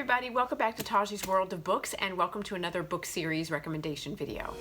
everybody, welcome back to Taji's World of Books and welcome to another book series recommendation video.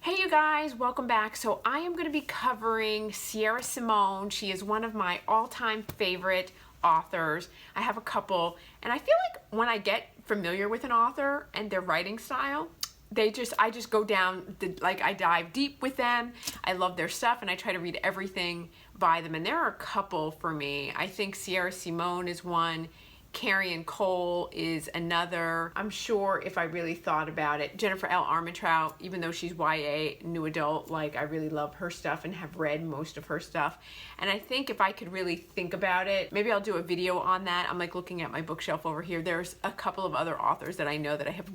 Hey you guys, welcome back. So I am going to be covering Sierra Simone. She is one of my all-time favorite authors. I have a couple, and I feel like when I get familiar with an author and their writing style, I just go down, I dive deep with them. I love their stuff and I try to read everything by them. And there are a couple for me. I think Sierra Simone is one. Carrie Cole is another. I'm sure if I really thought about it, Jennifer L. Armentrout, even though she's YA, new adult, I really love her stuff and have read most of her stuff. And I think if I could really think about it, maybe I'll do a video on that. I'm looking at my bookshelf over here. There's a couple of other authors that I know that I have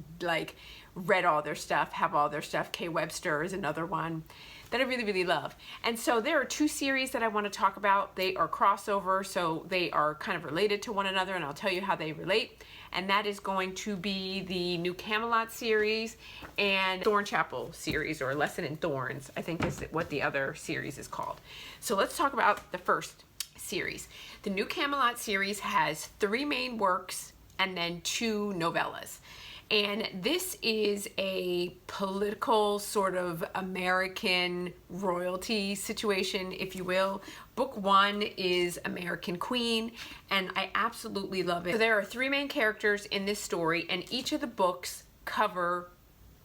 read all their stuff, have all their stuff. Kay Webster is another one that I really, really love. And so there are two series that I want to talk about. They are crossover, so they are kind of related to one another, and I'll tell you how they relate. And that is going to be the new Camelot series and Thorn Chapel series, or Lesson in Thorns, I think is what the other series is called. So let's talk about the first series. The new Camelot series has 3 main works and then 2 novellas. And this is a political sort of American royalty situation, if you will. Book 1 is American Queen, and I absolutely love it. So there are 3 main characters in this story, and each of the books cover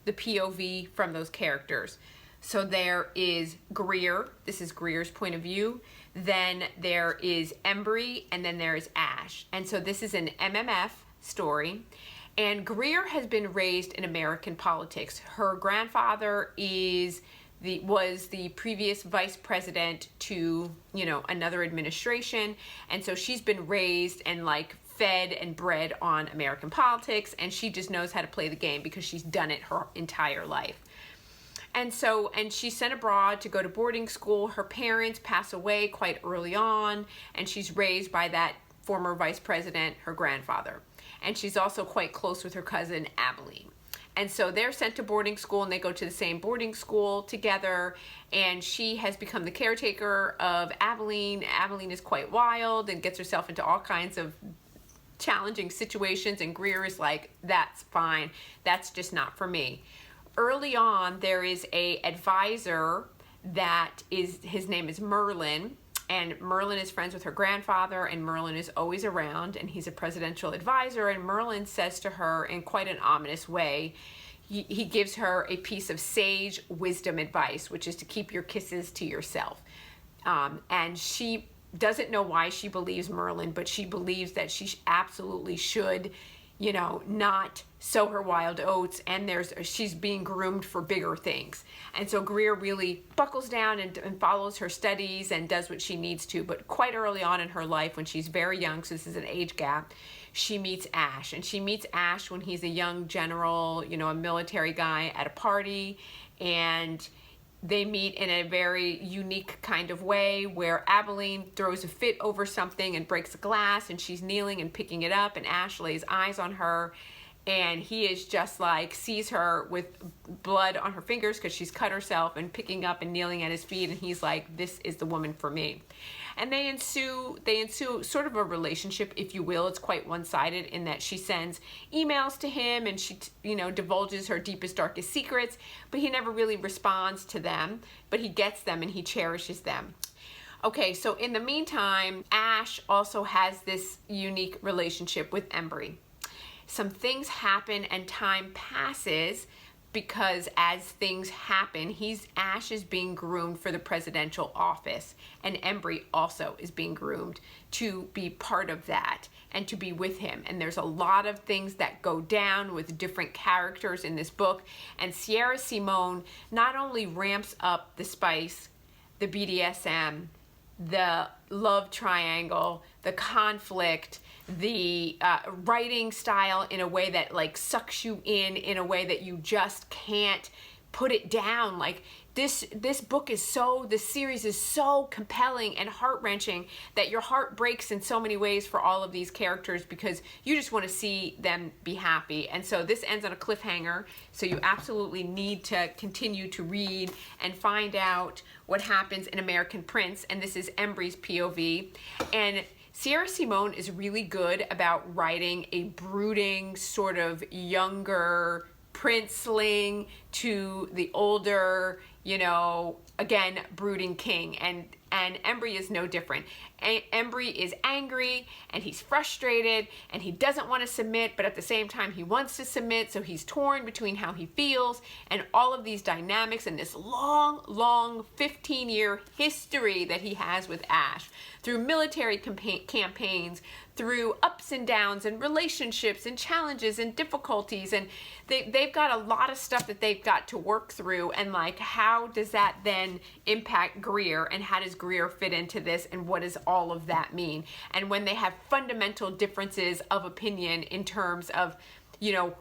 the POV from those characters. So there is Greer, this is Greer's point of view, then there is Embry, and then there is Ash. And so this is an MMF story. And Greer has been raised in American politics. Her grandfather was the previous vice president to, another administration. And so she's been raised and fed and bred on American politics, and she just knows how to play the game because she's done it her entire life. And she's sent abroad to go to boarding school. Her parents pass away quite early on, and she's raised by that former vice president, her grandfather. And she's also quite close with her cousin, Abilene. And so they're sent to boarding school, and they go to the same boarding school together, and she has become the caretaker of Abilene. Abilene is quite wild and gets herself into all kinds of challenging situations, and Greer is like, that's fine, that's just not for me. Early on, there is a advisor his name is Merlin, and Merlin is friends with her grandfather, and Merlin is always around, and he's a presidential advisor, and Merlin says to her in quite an ominous way, he gives her a piece of sage wisdom advice, which is to keep your kisses to yourself. And she doesn't know why she believes Merlin, but she believes that she absolutely should, not sow her wild oats, and she's being groomed for bigger things. And so Greer really buckles down and follows her studies and does what she needs to. But quite early on in her life, when she's very young, so this is an age gap, she meets Ash. And she meets Ash when he's a young general, a military guy at a party, and they meet in a very unique kind of way where Abilene throws a fit over something and breaks a glass, and she's kneeling and picking it up, and Ash lays eyes on her, and he is just sees her with blood on her fingers because she's cut herself, and picking up and kneeling at his feet, and he's like, this is the woman for me. And they ensue sort of a relationship, if you will. It's quite one-sided in that she sends emails to him, and she, divulges her deepest, darkest secrets, but he never really responds to them, but he gets them and he cherishes them. Okay, so in the meantime, Ash also has this unique relationship with Embry. Some things happen and time passes, because as things happen, Ash is being groomed for the presidential office, and Embry also is being groomed to be part of that and to be with him. And there's a lot of things that go down with different characters in this book, and Sierra Simone not only ramps up the spice, the BDSM, the love triangle, the conflict, the writing style in a way that sucks you in a way that you just can't put it down. Like this book is so, this series is so compelling and heart-wrenching that your heart breaks in so many ways for all of these characters because you just want to see them be happy. And so this ends on a cliffhanger, so you absolutely need to continue to read and find out what happens in American Prince, and this is Embry's POV. And Sierra Simone is really good about writing a brooding, sort of younger princeling to the older, you know, again, brooding king. And Embry is no different. Embry is angry and he's frustrated and he doesn't want to submit, but at the same time he wants to submit, so he's torn between how he feels and all of these dynamics and this long 15-year history that he has with Ash through military campaigns, through ups and downs and relationships and challenges and difficulties, and they've got a lot of stuff that they've got to work through, and like how does that then impact Greer, and how does Greer fit into this, and what does all of that mean? And when they have fundamental differences of opinion in terms of, you know,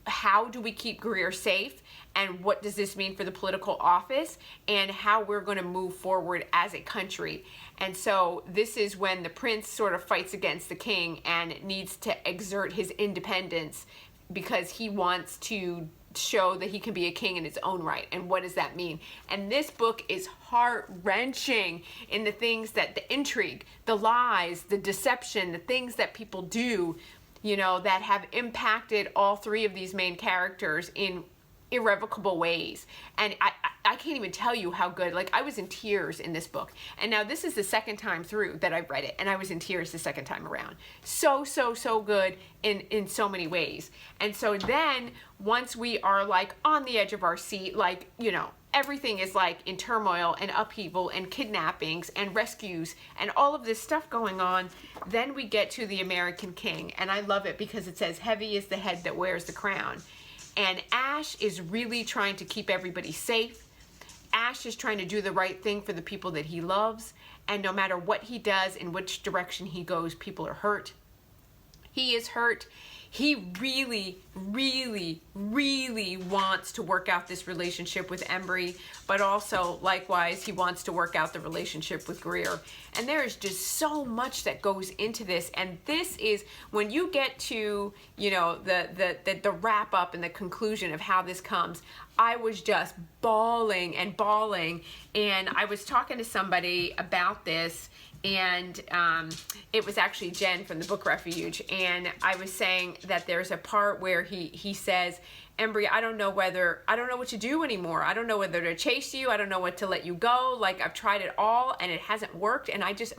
how do we keep Greer safe, and what does this mean for the political office, and how we're going to move forward as a country. And so this is when the prince sort of fights against the king and needs to exert his independence because he wants to show that he can be a king in his own right. And what does that mean? And this book is heart-wrenching in the things that, the intrigue, the lies, the deception, the things that people do, you know, that have impacted all three of these main characters in irrevocable ways. And I can't even tell you how good, like I was in tears in this book. And now this is the second time through that I've read it, and I was in tears the second time around. So good in so many ways. And so then once we are like on the edge of our seat, like, you know, everything is like in turmoil and upheaval and kidnappings and rescues and all of this stuff going on, then we get to the American King. And I love it because it says, heavy is the head that wears the crown. And Ash is really trying to keep everybody safe. Ash is trying to do the right thing for the people that he loves. And no matter what he does, in which direction he goes, people are hurt. He is hurt. He really wants to work out this relationship with Embry, but also likewise he wants to work out the relationship with Greer. And there is just so much that goes into this, and this is when you get to, you know, the wrap up and the conclusion of how this comes. I was just bawling, and I was talking to somebody about this, and it was actually Jen from the Book Refuge, and I was saying that there's a part where he says, Embry, I don't know what to do anymore. I don't know whether to chase you. I don't know what to let you go. Like, I've tried it all and it hasn't worked, and I just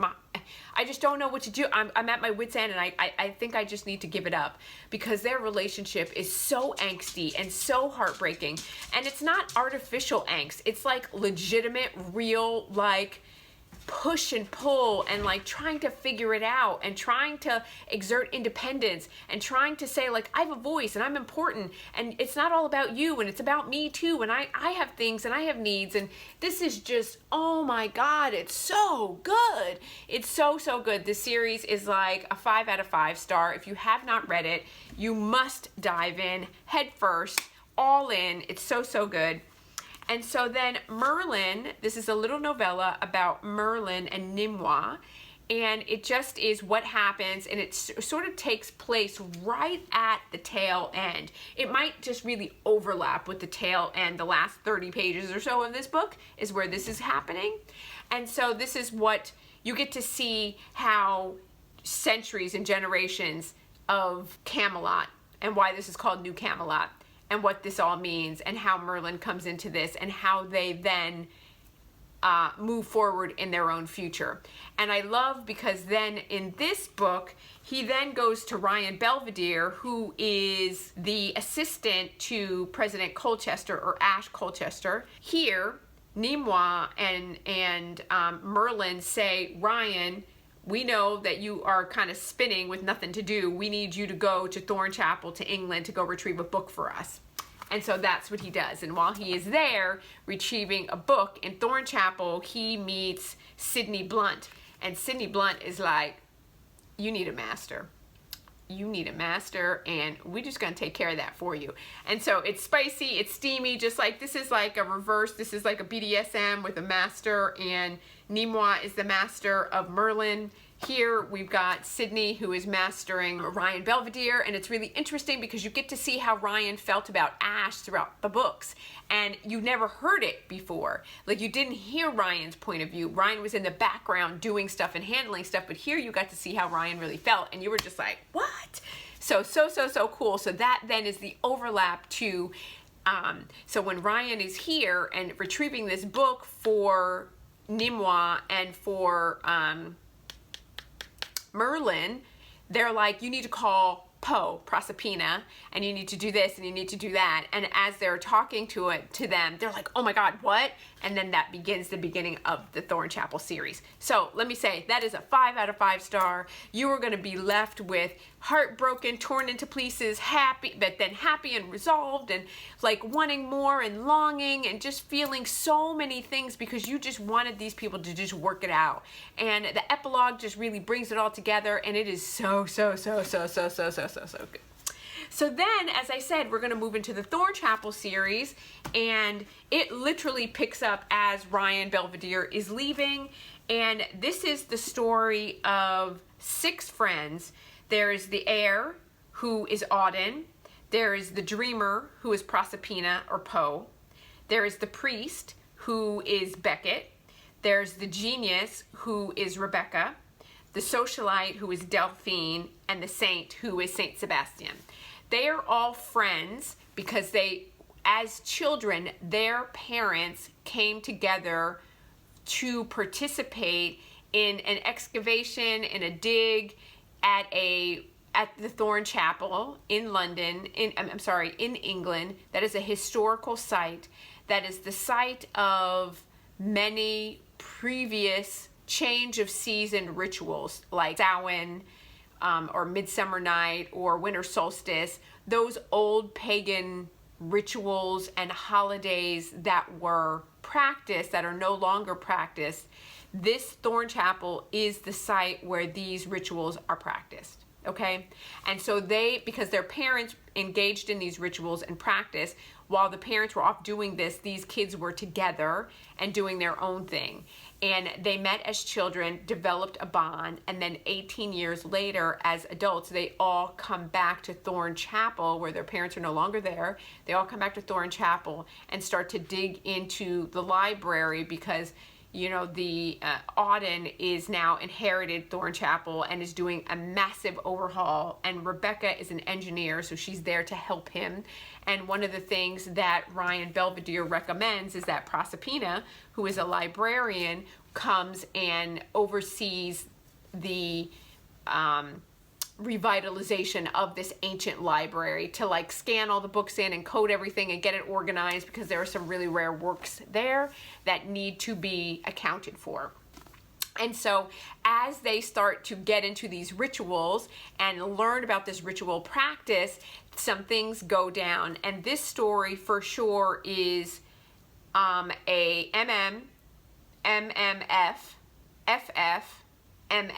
don't know what to do. I'm at my wit's end, and I think I just need to give it up, because their relationship is so angsty and so heartbreaking. And it's not artificial angst. It's like legitimate, real, like push and pull, and like trying to figure it out, and trying to exert independence, and trying to say, like, I have a voice and I'm important, and it's not all about you, and it's about me too, and I have things and I have needs. And this is just, oh my God, it's so good. It's so good. This series is like a 5 out of 5 star. If you have not read it, you must dive in head first, all in. It's so good. And so then Merlin, this is a little novella about Merlin and Nimue, and it just is what happens, and it sort of takes place right at the tail end. It might just really overlap with the tail end. The last 30 pages or so of this book is where this is happening. And so this is what you get to see, how centuries and generations of Camelot, and why this is called New Camelot, and what this all means, and how Merlin comes into this, and how they then move forward in their own future. And I love, because then in this book, he then goes to Ryan Belvedere, who is the assistant to President Colchester, or Ash Colchester. Here, Nimue and Merlin say, Ryan, we know that you are kind of spinning with nothing to do. We need you to go to Thorn Chapel to England to go retrieve a book for us. And so that's what he does. And while he is there retrieving a book in Thorn Chapel, he meets Sidney Blunt. And Sidney Blunt is like, you need a master. you need a master, and we're just gonna take care of that for you. And so it's spicy, it's steamy, just like this is like a reverse, this is like a BDSM with a master, and Nimoy is the master of Merlin. Here we've got Sydney, who is mastering Ryan Belvedere, and it's really interesting because you get to see how Ryan felt about Ash throughout the books, and you never heard it before. Like, you didn't hear Ryan's point of view. Ryan was in the background doing stuff and handling stuff, but here you got to see how Ryan really felt, and you were just like, what? So cool. So that then is the overlap to, so when Ryan is here and retrieving this book for Nimoy and for Merlin, they're like, you need to call Poe, Proserpina, and you need to do this and you need to do that. And as they're talking to them, they're like, oh my God, what? And then that begins the beginning of the Thorn Chapel series. So let me say, that is a 5 out of 5 star. You are going to be left with heartbroken, torn into pieces, happy, but then happy and resolved, and like wanting more and longing and just feeling so many things because you just wanted these people to just work it out. And the epilogue just really brings it all together, and it is so good. So then, as I said, we're going to move into the Thorn Chapel series, and it literally picks up as Ryan Belvedere is leaving, and this is the story of 6 friends. There's the heir, who is Auden. There is the dreamer, who is Proserpina or Poe. There is the priest, who is Beckett. There's the genius, who is Rebecca. The socialite, who is Delphine, and the saint, who is Saint Sebastian. They are all friends because as children, their parents came together to participate in an excavation, in a dig at the Thorn Chapel in London, in England. That is a historical site. That is the site of many previous change of season rituals like Samhain, or Midsummer Night or Winter Solstice, those old pagan rituals and holidays that were practiced that are no longer practiced. This Thorn Chapel is the site where these rituals are practiced. Okay? And so because their parents engaged in these rituals and practice, while the parents were off doing this, these kids were together and doing their own thing. And they met as children, developed a bond, and then 18 years later, as adults, they all come back to Thorn Chapel, where their parents are no longer there. They all come back to Thorn Chapel and start to dig into the library because, you know, the Auden is now inherited Thorn Chapel and is doing a massive overhaul, and Rebecca is an engineer, so she's there to help him. And one of the things that Ryan Belvedere recommends is that Proserpina, who is a librarian, comes and oversees the revitalization of this ancient library to like scan all the books in and code everything and get it organized, because there are some really rare works there that need to be accounted for. And so as they start to get into these rituals and learn about this ritual practice, some things go down. And this story for sure is a MMF, FF, MF.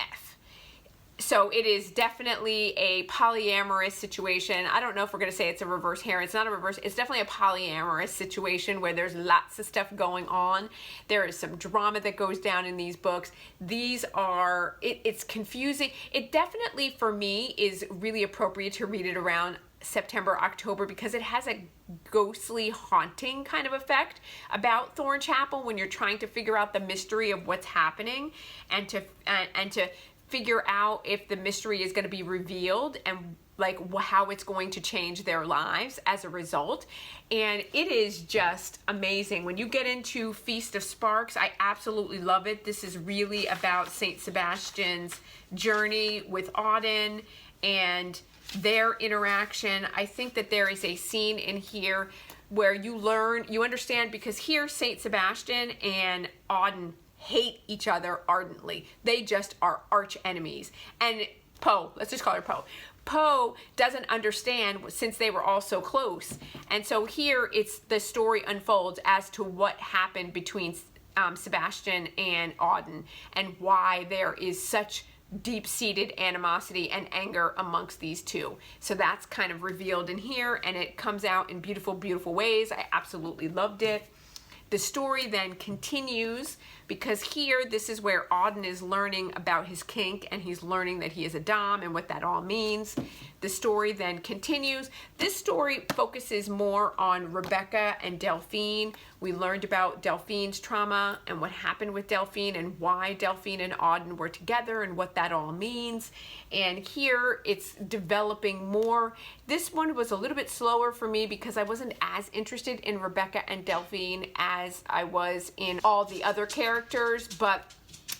So it is definitely a polyamorous situation. I don't know if we're going to say it's a reverse harem. It's not a reverse. It's definitely a polyamorous situation where there's lots of stuff going on. There is some drama that goes down in these books. These are, it's confusing. It definitely, for me, is really appropriate to read it around September, October, because it has a ghostly haunting kind of effect about Thorn Chapel when you're trying to figure out the mystery of what's happening and to figure out if the mystery is going to be revealed and like how it's going to change their lives as a result. And it is just amazing. When you get into Feast of Sparks, I absolutely love it. This is really about Saint Sebastian's journey with Auden and their interaction. I think that there is a scene in here where you understand, because here Saint Sebastian and Auden hate each other ardently. They just are arch enemies. And Poe, let's just call her Poe. Poe doesn't understand since they were all so close. And so here the story unfolds as to what happened between Sebastian and Auden and why there is such deep-seated animosity and anger amongst these two. So that's kind of revealed in here, and it comes out in beautiful, beautiful ways. I absolutely loved it. The story then continues, because here, this is where Auden is learning about his kink, and he's learning that he is a dom and what that all means. The story then continues. This story focuses more on Rebecca and Delphine. We learned about Delphine's trauma and what happened with Delphine and why Delphine and Auden were together and what that all means. And here it's developing more. This one was a little bit slower for me because I wasn't as interested in Rebecca and Delphine as I was in all the other characters, but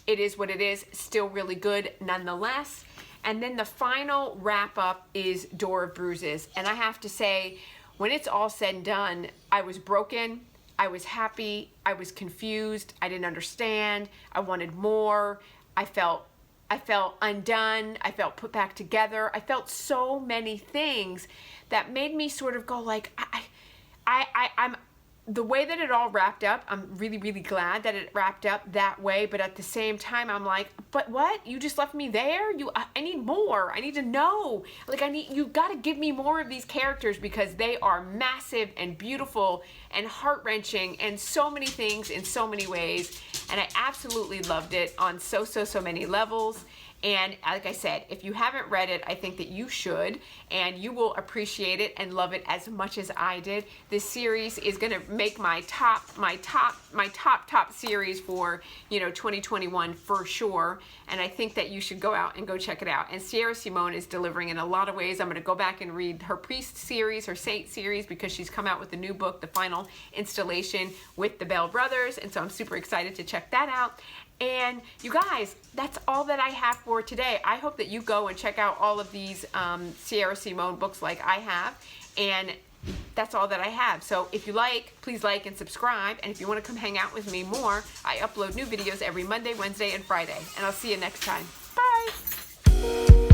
it is what it is. Still really good nonetheless. And then the final wrap up is Door of Bruises. And I have to say, when it's all said and done, I was broken, I was happy, I was confused, I didn't understand, I wanted more, I felt undone, I felt put back together. I felt so many things that made me sort of go like, I'm the way that it all wrapped up, I'm really, really glad that it wrapped up that way, but at the same time, I'm like, but what? You just left me there? I need more. I need to know. Like, you've got to give me more of these characters because they are massive and beautiful and heart-wrenching and so many things in so many ways, and I absolutely loved it on so many levels. And like I said, if you haven't read it, I think that you should, and you will appreciate it and love it as much as I did. This series is going to make my top series for 2021 for sure. And I think that you should go out and go check it out. And Sierra Simone is delivering in a lot of ways. I'm going to go back and read her Priest series, her Saint series, because she's come out with a new book, The Final Installation, with the Bell Brothers, and so I'm super excited to check that out. And you guys, that's all that I have for today. I hope that you go and check out all of these Sierra Simone books like I have. And that's all that I have. So if you like, please like and subscribe. And if you want to come hang out with me more, I upload new videos every Monday, Wednesday, and Friday. And I'll see you next time. Bye!